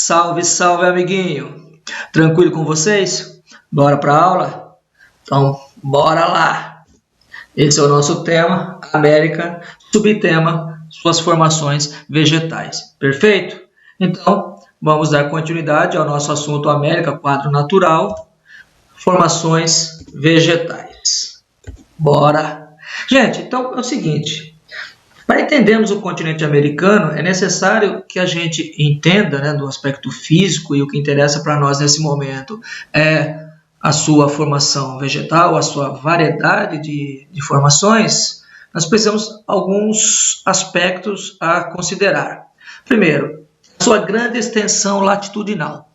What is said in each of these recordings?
Salve, salve, amiguinho! Tranquilo com vocês? Bora para a aula? Então, bora lá! Esse é o nosso tema, América, subtema, suas formações vegetais. Perfeito? Então, vamos dar continuidade ao nosso assunto América, quadro natural, formações vegetais. Bora! Gente, então é o seguinte... Para entendermos o continente americano, é necessário que a gente entenda, do aspecto físico, e o que interessa para nós nesse momento é a sua formação vegetal, a sua variedade de formações. Nós precisamos de alguns aspectos a considerar. Primeiro, a sua grande extensão latitudinal.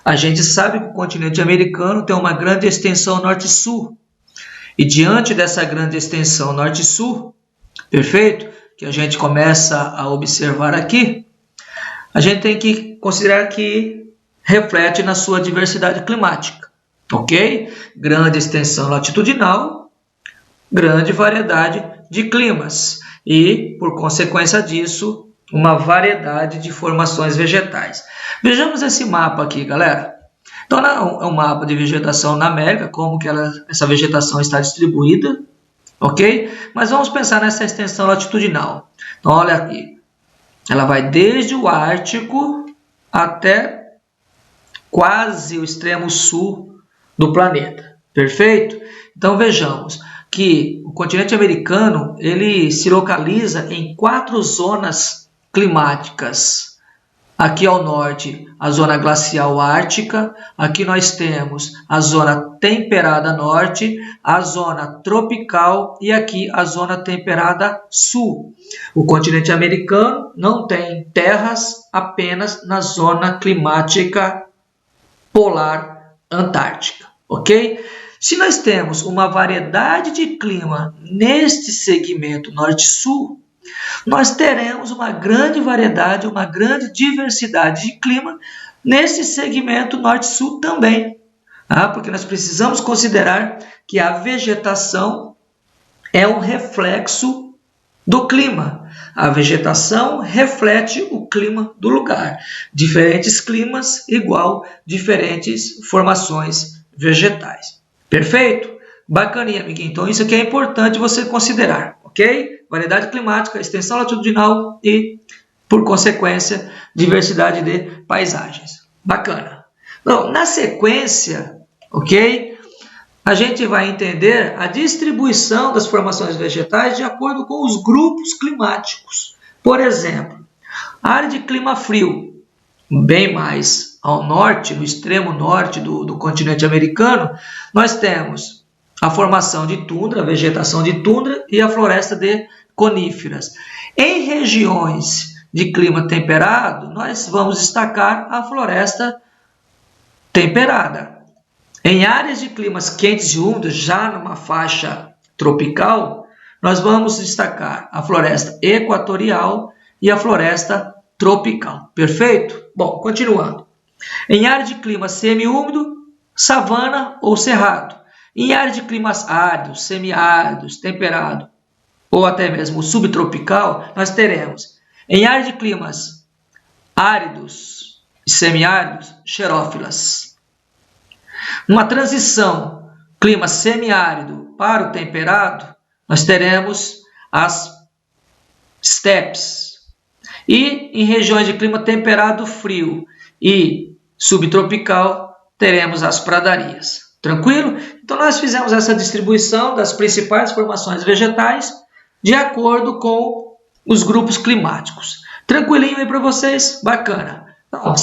A gente sabe que o continente americano tem uma grande extensão norte-sul, e diante dessa grande extensão norte-sul, perfeito? Que a gente começa a observar aqui, a gente tem que considerar que reflete na sua diversidade climática, ok? Grande extensão latitudinal, grande variedade de climas e, por consequência disso, uma variedade de formações vegetais. Vejamos esse mapa aqui, galera. Então, é um mapa de vegetação na América, como que essa vegetação está distribuída. Ok? Mas vamos pensar nessa extensão latitudinal. Então, olha aqui. Ela vai desde o Ártico até quase o extremo sul do planeta. Perfeito? Então, vejamos que o continente americano ele se localiza em 4 zonas climáticas. Aqui ao norte, a zona glacial ártica. Aqui nós temos a zona temperada norte, a zona tropical e aqui a zona temperada sul. O continente americano não tem terras apenas na zona climática polar antártica, ok? Se nós temos uma variedade de clima neste segmento norte-sul, nós teremos uma grande variedade, uma grande diversidade de clima nesse segmento norte-sul também. Porque nós precisamos considerar que a vegetação é um reflexo do clima. A vegetação reflete o clima do lugar. Diferentes climas igual diferentes formações vegetais. Perfeito? Bacaninha, amiguinho. Então, isso aqui é importante você considerar, ok? Variedade climática, extensão latitudinal e, por consequência, diversidade de paisagens. Bacana. Bom, na sequência, ok? A gente vai entender a distribuição das formações vegetais de acordo com os grupos climáticos. Por exemplo, a área de clima frio, bem mais ao norte, no extremo norte do continente americano, nós temos a formação de tundra, a vegetação de tundra e a floresta de coníferas. Em regiões de clima temperado, nós vamos destacar a floresta temperada. Em áreas de climas quentes e úmidos, já numa faixa tropical, nós vamos destacar a floresta equatorial e a floresta tropical. Perfeito? Bom, continuando. Em área de clima semiúmido, savana ou cerrado. Em área de climas áridos, semiáridos, temperado ou até mesmo subtropical, nós teremos em área de climas áridos e semiáridos, xerófilas. Numa transição clima semiárido para o temperado, nós teremos as steppes. E em regiões de clima temperado frio e subtropical, teremos as pradarias. Tranquilo? Então, nós fizemos essa distribuição das principais formações vegetais de acordo com os grupos climáticos. Tranquilinho aí para vocês? Bacana. Então,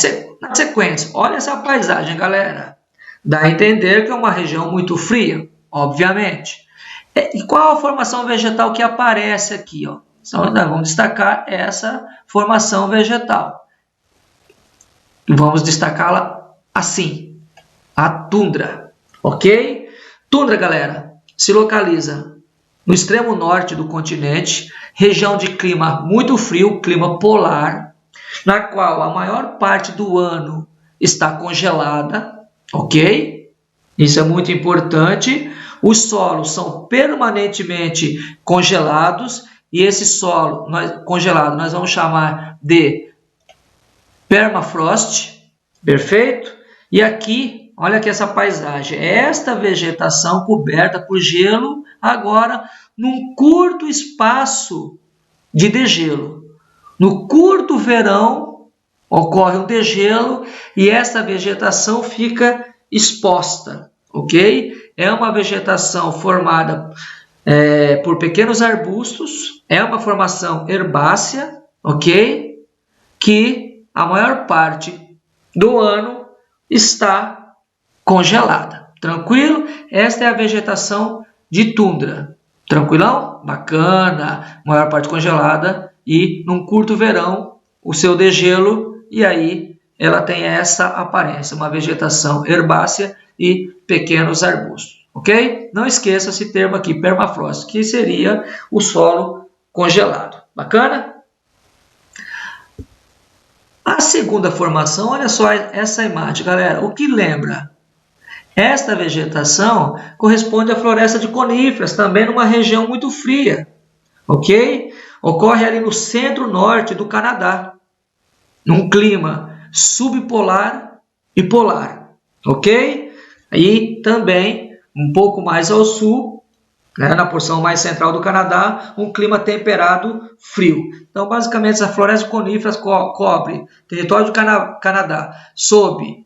na sequência, olha essa paisagem, galera. Dá a entender que é uma região muito fria, obviamente. E qual a formação vegetal que aparece aqui? Então, nós vamos destacar essa formação vegetal. E vamos destacá-la assim, a tundra. Ok? Tundra, galera, se localiza no extremo norte do continente, região de clima muito frio, clima polar, na qual a maior parte do ano está congelada, ok? Isso é muito importante. Os solos são permanentemente congelados e esse solo congelado nós vamos chamar de permafrost, perfeito? E aqui, olha aqui essa paisagem, esta vegetação coberta por gelo, agora num curto espaço de degelo. No curto verão, ocorre um degelo e essa vegetação fica exposta, ok? É uma vegetação formada por pequenos arbustos, é uma formação herbácea, ok? Que a maior parte do ano está congelada. Tranquilo? Esta é a vegetação de tundra. Tranquilão? Bacana, maior parte congelada e num curto verão o seu degelo e aí ela tem essa aparência, uma vegetação herbácea e pequenos arbustos. Ok? Não esqueça esse termo aqui, permafrost, que seria o solo congelado. Bacana? A segunda formação, olha só essa imagem, galera. O que lembra? Esta vegetação corresponde à floresta de coníferas, também numa região muito fria. Ok? Ocorre ali no centro-norte do Canadá, num clima subpolar e polar. Ok? E também um pouco mais ao sul, né, na porção mais central do Canadá, um clima temperado frio. Então, basicamente, essa floresta de coníferas cobre território do Canadá sob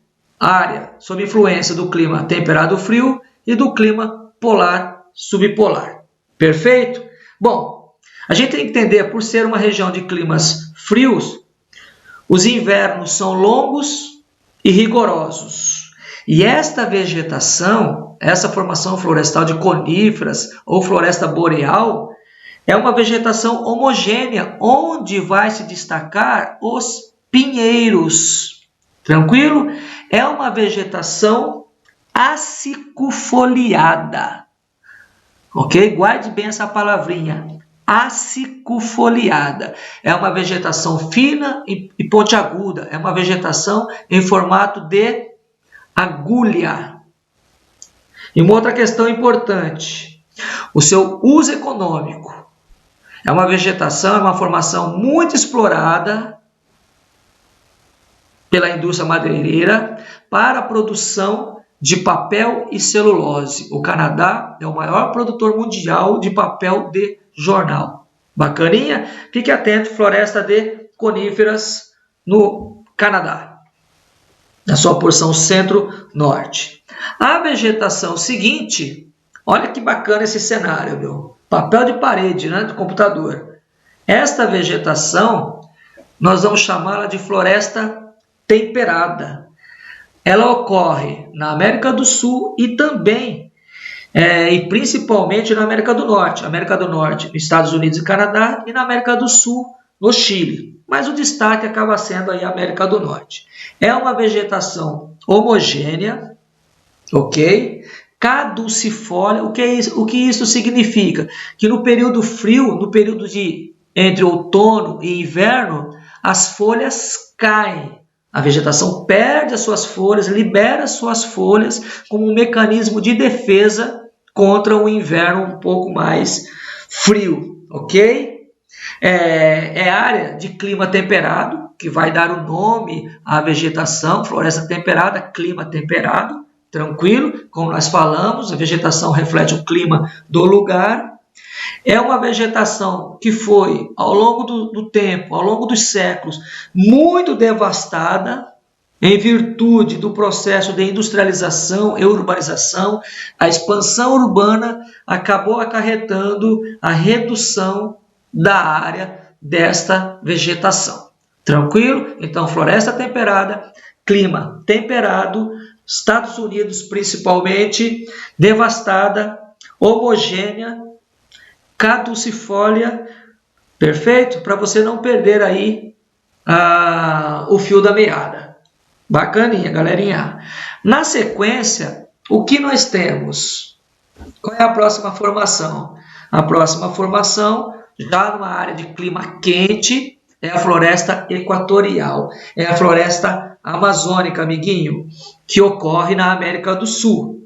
influência do clima temperado frio e do clima polar subpolar. Perfeito? Bom, a gente tem que entender, por ser uma região de climas frios, os invernos são longos e rigorosos. E esta vegetação, essa formação florestal de coníferas ou floresta boreal, é uma vegetação homogênea, onde vai se destacar os pinheiros. Tranquilo? É uma vegetação acicufoliada. Ok? Guarde bem essa palavrinha. Acicufoliada. É uma vegetação fina e pontiaguda. É uma vegetação em formato de agulha. E uma outra questão importante, o seu uso econômico. É uma vegetação, é uma formação muito explorada pela indústria madeireira para a produção de papel e celulose. O Canadá é o maior produtor mundial de papel de jornal. Bacaninha? Fique atento, floresta de coníferas no Canadá, na sua porção centro-norte. A vegetação seguinte, olha que bacana esse cenário, meu. Papel de parede, né, do computador. Esta vegetação, nós vamos chamá-la de floresta temperada. Ela ocorre na América do Sul e também, e principalmente na América do Norte. América do Norte, nos Estados Unidos e Canadá, e na América do Sul, no Chile. Mas o destaque acaba sendo aí a América do Norte. É uma vegetação homogênea, ok? Caducifólia. O que isso significa? Que no período frio, no período entre outono e inverno, as folhas caem. A vegetação perde as suas folhas, libera as suas folhas como um mecanismo de defesa contra o inverno um pouco mais frio, ok? É área de clima temperado, que vai dar o nome à vegetação, floresta temperada, clima temperado, tranquilo, como nós falamos, a vegetação reflete o clima do lugar. É uma vegetação que foi, ao longo do tempo, ao longo dos séculos, muito devastada, em virtude do processo de industrialização e urbanização. A expansão urbana acabou acarretando a redução da área desta vegetação. Tranquilo? Então, floresta temperada, clima temperado, Estados Unidos principalmente, devastada, homogênea, caducifólia, perfeito? Para você não perder aí o fio da meada. Bacaninha, galerinha. Na sequência, o que nós temos? Qual é a próxima formação? A próxima formação, já numa área de clima quente, é a floresta equatorial. É a floresta amazônica, amiguinho, que ocorre na América do Sul.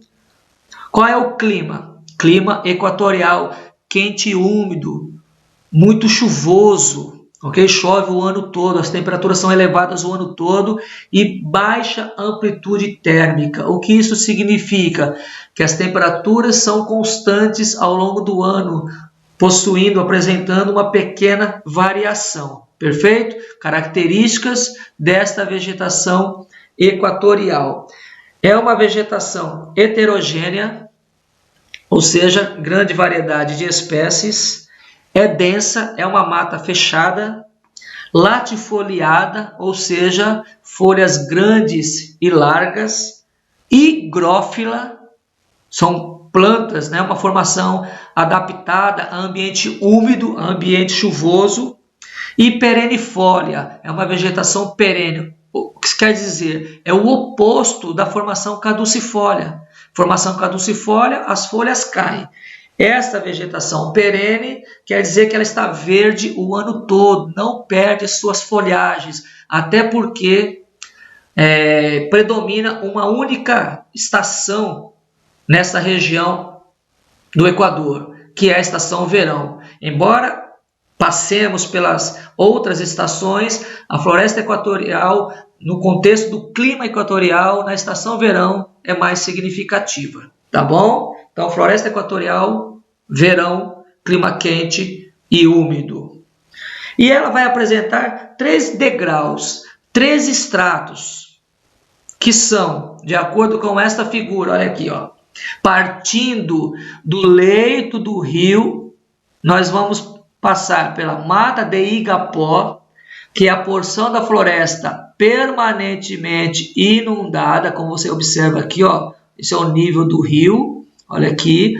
Qual é o clima? Clima equatorial, quente e úmido, muito chuvoso, ok? Chove o ano todo, as temperaturas são elevadas o ano todo e baixa amplitude térmica. O que isso significa? Que as temperaturas são constantes ao longo do ano, apresentando uma pequena variação. Perfeito? Características desta vegetação equatorial. É uma vegetação heterogênea, ou seja, grande variedade de espécies. É densa, é uma mata fechada, latifoliada, ou seja, folhas grandes e largas, higrófila, são plantas, né? Uma formação adaptada a ambiente úmido, a ambiente chuvoso, e perennifólia, é uma vegetação perene. O que isso quer dizer? É o oposto da formação caducifólia. Formação caducifólia, as folhas caem. Esta vegetação perene quer dizer que ela está verde o ano todo, não perde suas folhagens, até porque predomina uma única estação nessa região do Equador, que é a estação verão. Embora passemos pelas outras estações, a floresta equatorial, no contexto do clima equatorial, na estação verão, é mais significativa. Tá bom? Então, floresta equatorial, verão, clima quente e úmido. E ela vai apresentar 3 degraus, 3 estratos, que são, de acordo com esta figura, olha aqui, ó, partindo do leito do rio, nós vamos passar pela mata de Igapó, que é a porção da floresta permanentemente inundada, como você observa aqui, ó, esse é o nível do rio, olha aqui,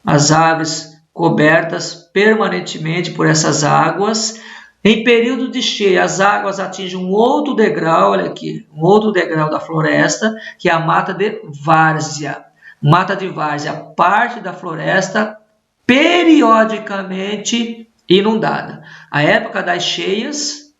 as árvores cobertas permanentemente por essas águas. Em período de cheia, as águas atingem um outro degrau, olha aqui, um outro degrau da floresta, que é a mata de várzea. Mata de várzea, parte da floresta periodicamente inundada. A época das cheias,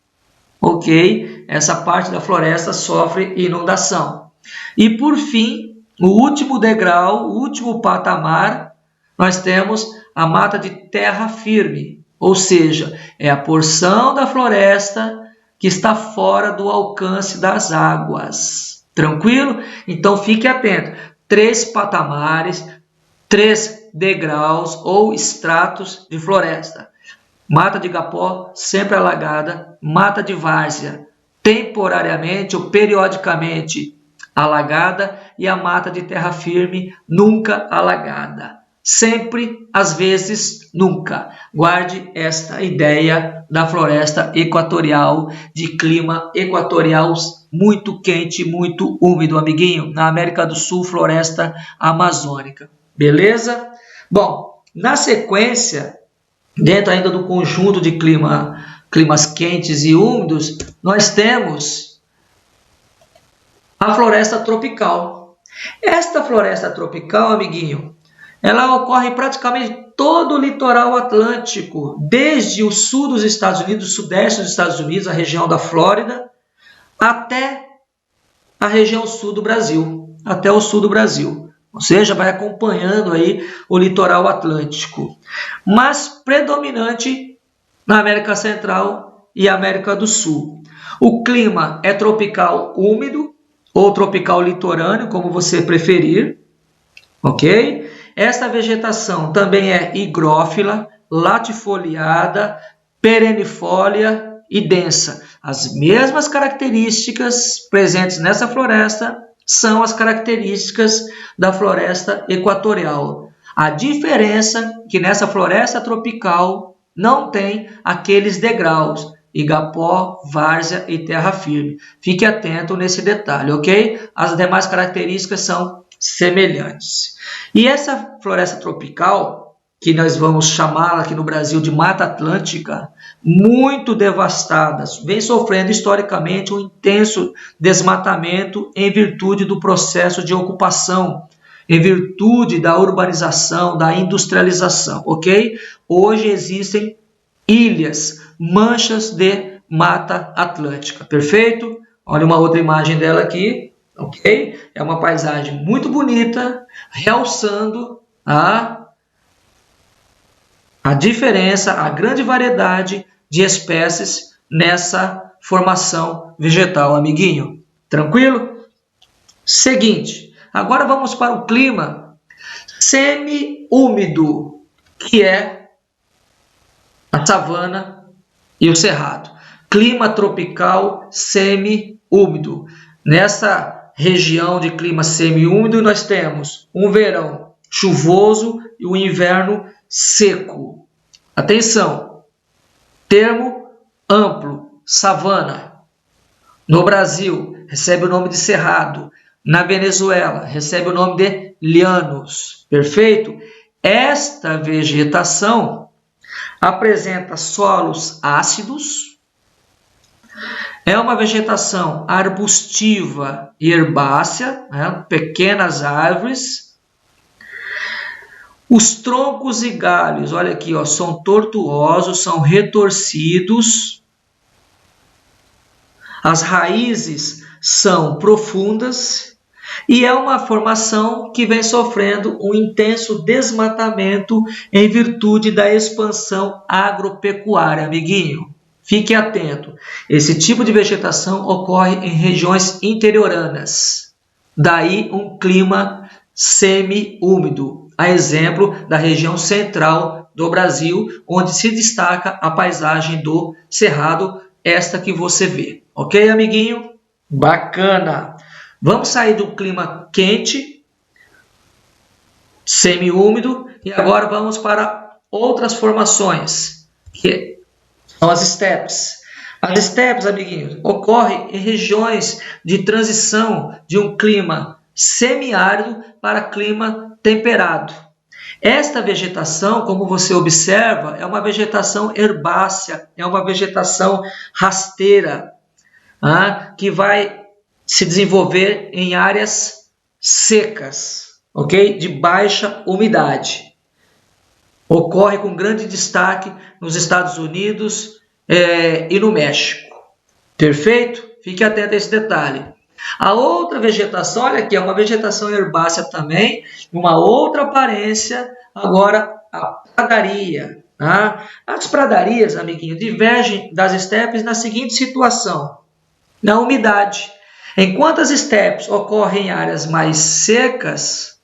ok, essa parte da floresta sofre inundação. E por fim, o último degrau, o último patamar, nós temos a mata de terra firme, ou seja, é a porção da floresta que está fora do alcance das águas. Tranquilo? Então fique atento. 3 patamares, 3 degraus ou estratos de floresta. Mata de Igapó, sempre alagada. Mata de várzea, temporariamente ou periodicamente alagada. E a mata de terra firme, nunca alagada. Sempre, às vezes, nunca. Guarde esta ideia da floresta equatorial, de clima equatorial muito quente, muito úmido, amiguinho. Na América do Sul, floresta amazônica. Beleza? Bom, na sequência, dentro ainda do conjunto de climas quentes e úmidos, nós temos a floresta tropical. Esta floresta tropical, amiguinho, ela ocorre em praticamente todo o litoral atlântico, desde o sul dos Estados Unidos, o sudeste dos Estados Unidos, a região da Flórida, até a região sul do Brasil, até o sul do Brasil. Ou seja, vai acompanhando aí o litoral atlântico. Mas predominante na América Central e América do Sul. O clima é tropical úmido ou tropical litorâneo, como você preferir, ok? Esta vegetação também é higrófila, latifoliada, perennifólia e densa. As mesmas características presentes nessa floresta são as características da floresta equatorial. A diferença é que nessa floresta tropical não tem aqueles degraus, Igapó, várzea e terra firme. Fique atento nesse detalhe, ok? As demais características são semelhantes. E essa floresta tropical, que nós vamos chamá-la aqui no Brasil de Mata Atlântica, muito devastada, vem sofrendo historicamente um intenso desmatamento em virtude do processo de ocupação, em virtude da urbanização, da industrialização, ok? Hoje existem ilhas, manchas de Mata Atlântica, perfeito? Olha uma outra imagem dela aqui, ok? É uma paisagem muito bonita, realçando a diferença, a grande variedade de espécies nessa formação vegetal, amiguinho. Tranquilo? Seguinte, agora vamos para o clima semi-úmido, que é a savana e o cerrado. Clima tropical semi-úmido. Nessa região de clima semi-úmido, nós temos um verão chuvoso e um inverno seco. Atenção! Termo amplo, savana. No Brasil, recebe o nome de cerrado. Na Venezuela, recebe o nome de llanos. Perfeito? Esta vegetação apresenta solos ácidos. É uma vegetação arbustiva e herbácea, né? Pequenas árvores. Os troncos e galhos, olha aqui, ó, são tortuosos, são retorcidos. As raízes são profundas e é uma formação que vem sofrendo um intenso desmatamento em virtude da expansão agropecuária, amiguinho. Fique atento, esse tipo de vegetação ocorre em regiões interioranas, daí um clima semi-úmido, a exemplo da região central do Brasil, onde se destaca a paisagem do Cerrado, esta que você vê. Ok, amiguinho? Bacana! Vamos sair do clima quente, semi-úmido, e agora vamos para outras formações, que são as estepes. As estepes, amiguinhos, ocorrem em regiões de transição de um clima semiárido para clima temperado. Esta vegetação, como você observa, é uma vegetação herbácea, é uma vegetação rasteira, que vai se desenvolver em áreas secas, ok? De baixa umidade. Ocorre com grande destaque nos Estados Unidos e no México. Perfeito? Fique atento a esse detalhe. A outra vegetação, olha aqui, é uma vegetação herbácea também, uma outra aparência, agora a pradaria. As pradarias, amiguinho, divergem das estepes na seguinte situação: na umidade. Enquanto as estepes ocorrem em áreas mais secas,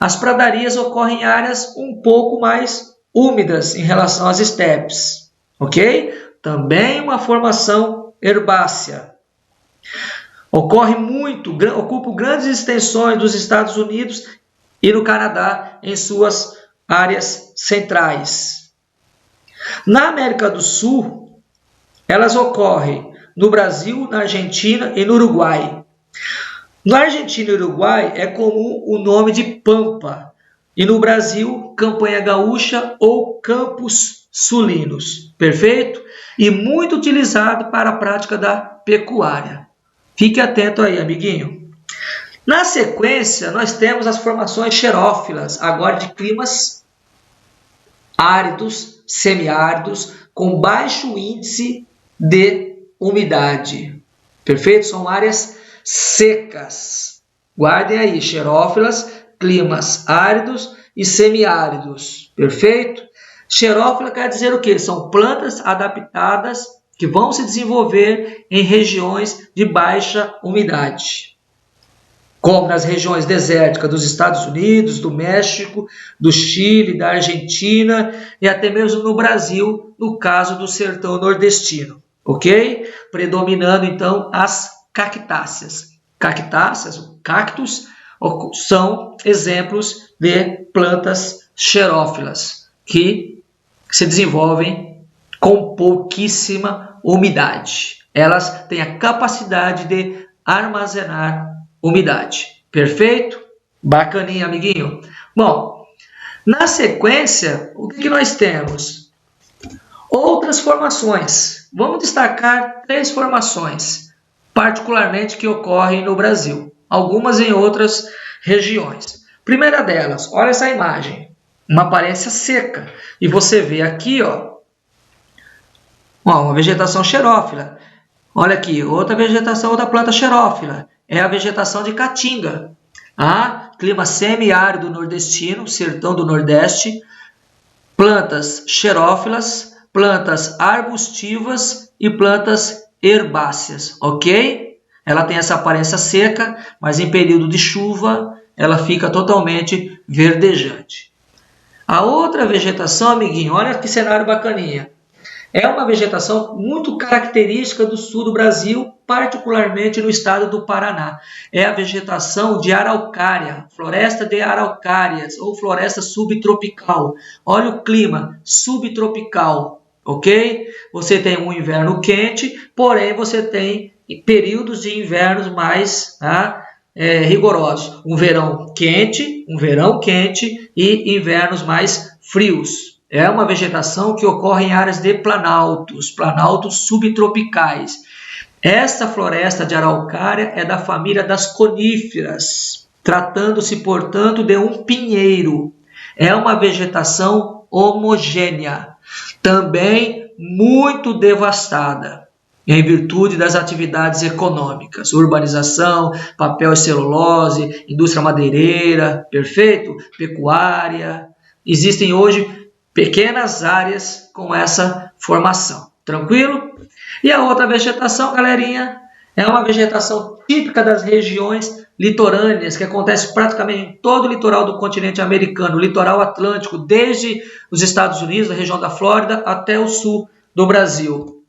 as pradarias ocorrem em áreas um pouco mais úmidas em relação às estepes. Ok? Também uma formação herbácea. Ocupa grandes extensões dos Estados Unidos e no Canadá em suas áreas centrais. Na América do Sul, elas ocorrem no Brasil, na Argentina e no Uruguai. Na Argentina e Uruguai é comum o nome de pampa, e no Brasil, campanha gaúcha ou campos sulinos. Perfeito? E muito utilizado para a prática da pecuária. Fique atento aí, amiguinho. Na sequência, nós temos as formações xerófilas, agora de climas áridos, semiáridos, com baixo índice de umidade. Perfeito? São áreas secas. Guardem aí, xerófilas, climas áridos e semiáridos. Perfeito? Xerófila quer dizer o quê? São plantas adaptadas que vão se desenvolver em regiões de baixa umidade, como nas regiões desérticas dos Estados Unidos, do México, do Chile, da Argentina e até mesmo no Brasil, no caso do sertão nordestino, ok? Predominando então as cactáceas. Cactáceas, cactos, são exemplos de plantas xerófilas que se desenvolvem com pouquíssima umidade. Elas têm a capacidade de armazenar umidade. Perfeito? Bacaninha, amiguinho. Bom, na sequência, o que nós temos? Outras formações. Vamos destacar 3 formações, particularmente que ocorrem no Brasil. Algumas em outras regiões. Primeira delas, olha essa imagem. Uma aparência seca. E você vê aqui, uma vegetação xerófila. Olha aqui, outra vegetação da planta xerófila. É a vegetação de caatinga. Clima semiárido nordestino, sertão do Nordeste. Plantas xerófilas, plantas arbustivas e plantas herbáceas, ok? Ela tem essa aparência seca, mas em período de chuva ela fica totalmente verdejante. A outra vegetação, amiguinho, olha que cenário bacaninha. É uma vegetação muito característica do sul do Brasil, particularmente no estado do Paraná. É a vegetação de araucária, floresta de araucárias ou floresta subtropical. Olha o clima, subtropical, ok? Você tem um inverno quente, porém você tem períodos de invernos mais rigorosos. Um verão quente e invernos mais frios. É uma vegetação que ocorre em áreas de planaltos subtropicais. Esta floresta de araucária é da família das coníferas, tratando-se, portanto, de um pinheiro. É uma vegetação homogênea, também muito devastada, em virtude das atividades econômicas, urbanização, papel e celulose, indústria madeireira, perfeito? Pecuária. Existem hoje pequenas áreas com essa formação, tranquilo? E a outra vegetação, galerinha, é uma vegetação típica das regiões litorâneas, que acontece praticamente em todo o litoral do continente americano, litoral atlântico, desde os Estados Unidos, a região da Flórida, até o sul do Brasil.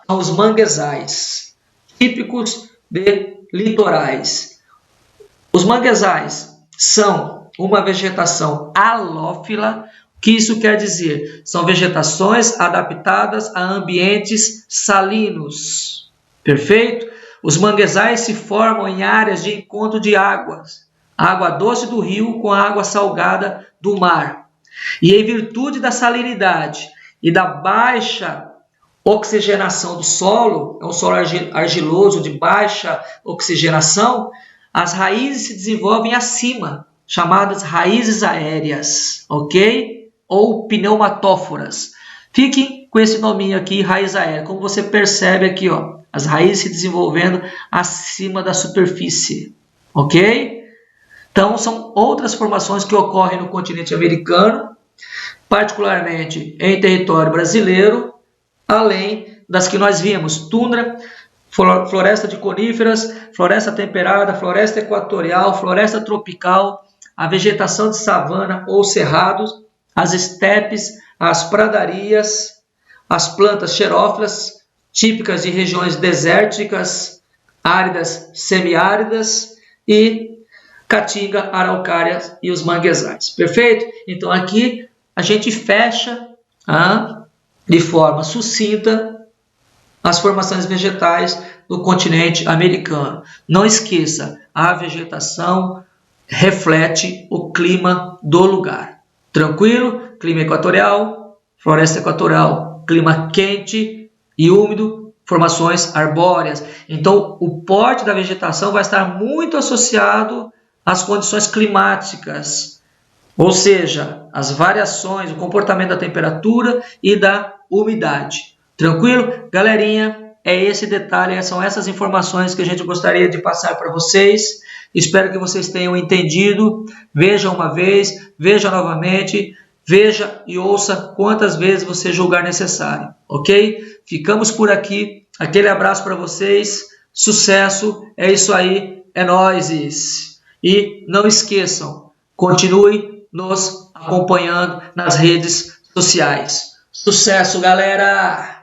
São os manguezais, típicos de litorais. Os manguezais são uma vegetação halófila. O que isso quer dizer? São vegetações adaptadas a ambientes salinos. Perfeito? Os manguezais se formam em áreas de encontro de águas. A água doce do rio com a água salgada do mar. E em virtude da salinidade e da baixa oxigenação do solo, é um solo argiloso de baixa oxigenação, as raízes se desenvolvem acima, chamadas raízes aéreas, ok? Ou pneumatóforas. Fiquem com esse nominho aqui, raiz aérea. Como você percebe aqui, ó, as raízes se desenvolvendo acima da superfície, ok? Então, são outras formações que ocorrem no continente americano, particularmente em território brasileiro, além das que nós vimos, tundra, floresta de coníferas, floresta temperada, floresta equatorial, floresta tropical, a vegetação de savana ou cerrados, as estepes, as pradarias, as plantas xerófilas, típicas de regiões desérticas, áridas, semiáridas e caatinga, araucária e os manguezais. Perfeito? Então aqui a gente fecha de forma sucinta as formações vegetais do continente americano. Não esqueça, a vegetação reflete o clima do lugar. Tranquilo? Clima equatorial, floresta equatorial, clima quente e úmido, formações arbóreas. Então, o porte da vegetação vai estar muito associado às condições climáticas, ou seja, as variações, o comportamento da temperatura e da umidade. Tranquilo? Galerinha, é esse detalhe, são essas informações que a gente gostaria de passar para vocês. Espero que vocês tenham entendido. Veja uma vez, veja novamente, veja e ouça quantas vezes você julgar necessário, ok? Ficamos por aqui. Aquele abraço para vocês. Sucesso. É isso aí. É nóis. E não esqueçam, continue nos acompanhando nas redes sociais. Sucesso, galera!